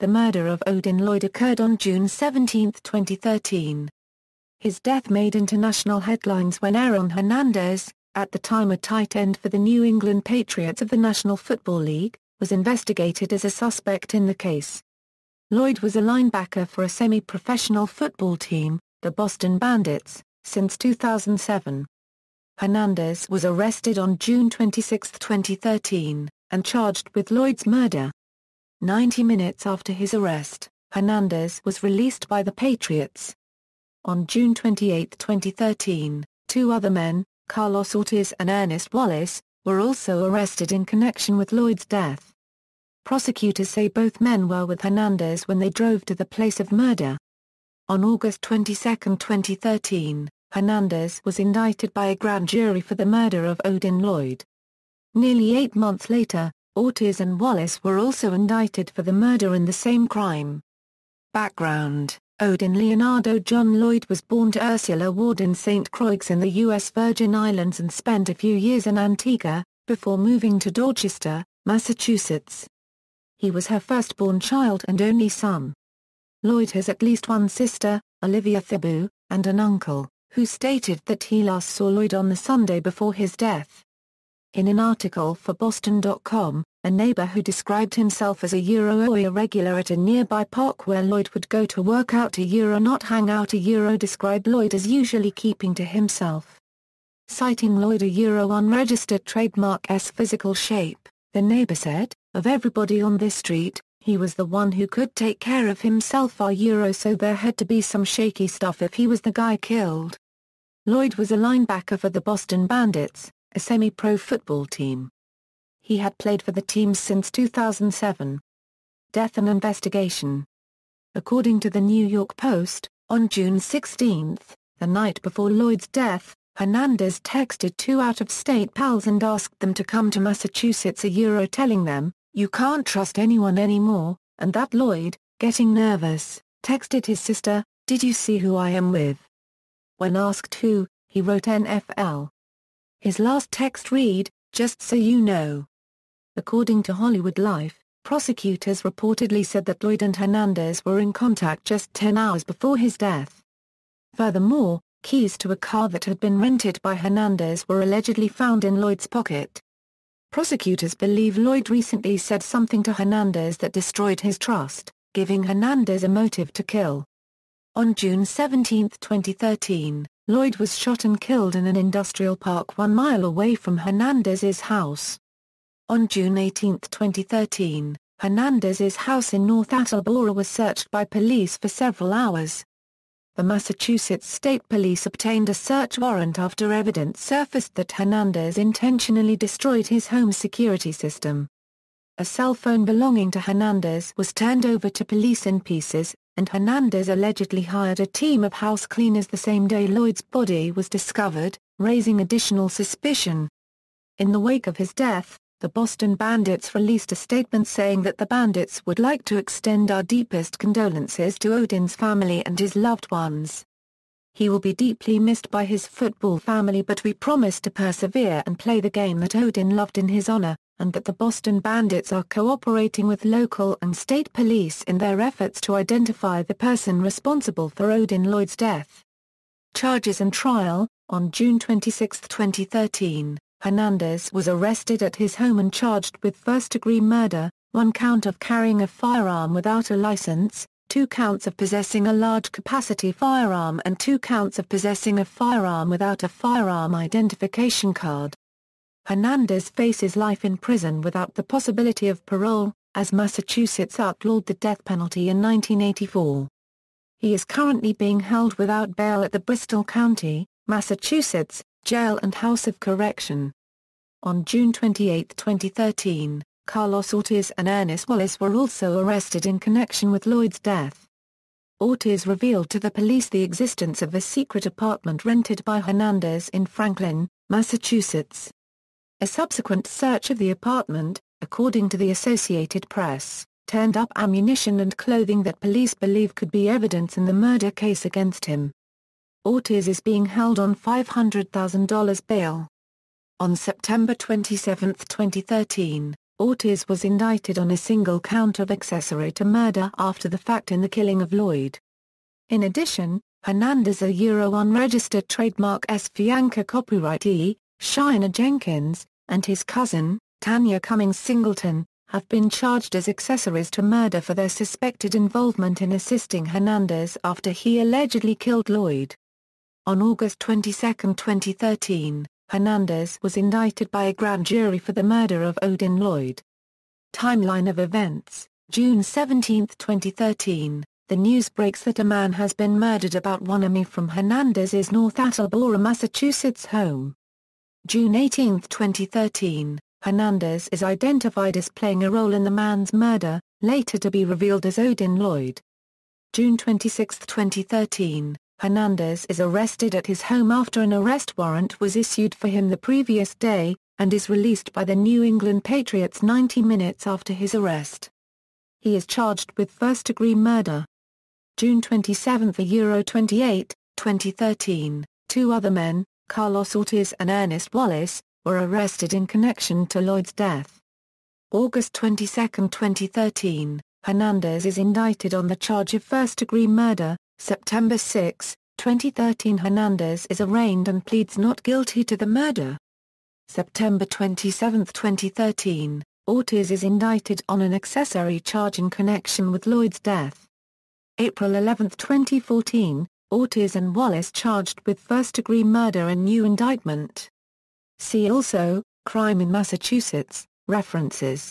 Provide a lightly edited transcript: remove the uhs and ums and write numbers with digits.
The murder of Odin Lloyd occurred on June 17, 2013. His death made international headlines when Aaron Hernandez, at the time a tight end for the New England Patriots of the National Football League, was investigated as a suspect in the case. Lloyd was a linebacker for a semi-professional football team, the Boston Bandits, since 2007. Hernandez was arrested on June 26, 2013, and charged with Lloyd's murder. 90 minutes after his arrest, Hernandez was released by the Patriots. On June 28, 2013, two other men, Carlos Ortiz and Ernest Wallace, were also arrested in connection with Lloyd's death. Prosecutors say both men were with Hernandez when they drove to the place of murder. On August 22, 2013, Hernandez was indicted by a grand jury for the murder of Odin Lloyd. Nearly 8 months later, Ortiz and Wallace were also indicted for the murder in the same crime. Background: Odin Leonardo John Lloyd was born to Ursula Ward in St. Croix in the U.S. Virgin Islands and spent a few years in Antigua, before moving to Dorchester, Massachusetts. He was her firstborn child and only son. Lloyd has at least one sister, Olivia Thibault, and an uncle, who stated that he last saw Lloyd on the Sunday before his death. In an article for Boston.com, a neighbor who described himself as a Euro regular at a nearby park where Lloyd would go to work out not hang out described Lloyd as usually keeping to himself. Citing Lloyd a unregistered trademark's physical shape, the neighbor said, "Of everybody on this street, he was the one who could take care of himself so there had to be some shaky stuff if he was the guy killed." Lloyd was a linebacker for the Boston Bandits, a semi-pro football team. He had played for the team since 2007. Death and investigation. According to the New York Post, on June 16, the night before Lloyd's death, Hernandez texted two out-of-state pals and asked them to come to Massachusetts telling them, "You can't trust anyone anymore," and that Lloyd, getting nervous, texted his sister, "Did you see who I am with?" When asked who, he wrote NFL. His last text read, "Just so you know." According to Hollywood Life, prosecutors reportedly said that Lloyd and Hernandez were in contact just 10 hours before his death. Furthermore, keys to a car that had been rented by Hernandez were allegedly found in Lloyd's pocket. Prosecutors believe Lloyd recently said something to Hernandez that destroyed his trust, giving Hernandez a motive to kill. On June 17, 2013, Lloyd was shot and killed in an industrial park 1 mile away from Hernandez's house. On June 18, 2013, Hernandez's house in North Attleboro was searched by police for several hours. The Massachusetts State Police obtained a search warrant after evidence surfaced that Hernandez intentionally destroyed his home's security system. A cell phone belonging to Hernandez was turned over to police in pieces, and Hernandez allegedly hired a team of house cleaners the same day Lloyd's body was discovered, raising additional suspicion. In the wake of his death, the Boston Bandits released a statement saying that the Bandits would like to extend our deepest condolences to Odin's family and his loved ones. He will be deeply missed by his football family, but we promise to persevere and play the game that Odin loved in his honor, and that the Boston Bandits are cooperating with local and state police in their efforts to identify the person responsible for Odin Lloyd's death. Charges and trial. On June 26, 2013, Hernandez was arrested at his home and charged with first-degree murder, 1 count of carrying a firearm without a license, 2 counts of possessing a large-capacity firearm and 2 counts of possessing a firearm without a firearm identification card. Hernandez faces life in prison without the possibility of parole, as Massachusetts outlawed the death penalty in 1984. He is currently being held without bail at the Bristol County, Massachusetts, Jail and House of Correction. On June 28, 2013, Carlos Ortiz and Ernest Wallace were also arrested in connection with Lloyd's death. Ortiz revealed to the police the existence of a secret apartment rented by Hernandez in Franklin, Massachusetts. A subsequent search of the apartment, according to the Associated Press, turned up ammunition and clothing that police believe could be evidence in the murder case against him. Ortiz is being held on $500,000 bail. On September 27, 2013, Ortiz was indicted on a single count of accessory to murder after the fact in the killing of Lloyd. In addition, Hernandez, a unregistered trademark S. Fianca copyrightee, Shiner Jenkins, and his cousin, Tanya Cummings Singleton, have been charged as accessories to murder for their suspected involvement in assisting Hernandez after he allegedly killed Lloyd. On August 22, 2013, Hernandez was indicted by a grand jury for the murder of Odin Lloyd. Timeline of events: June 17, 2013, the news breaks that a man has been murdered about 1 mi from Hernandez's North Attleboro, Massachusetts home. June 18, 2013, Hernandez is identified as playing a role in the man's murder, later to be revealed as Odin Lloyd. June 26, 2013, Hernandez is arrested at his home after an arrest warrant was issued for him the previous day, and is released by the New England Patriots 90 minutes after his arrest. He is charged with first-degree murder. June 27, 28, 2013, two other men, Carlos Ortiz and Ernest Wallace, were arrested in connection to Lloyd's death. August 22, 2013, Hernandez is indicted on the charge of first-degree murder. September 6, 2013, Hernandez is arraigned and pleads not guilty to the murder. September 27, 2013, Ortiz is indicted on an accessory charge in connection with Lloyd's death. April 11, 2014, Ortiz and Wallace charged with first-degree murder in new indictment. See also, Crime in Massachusetts, references.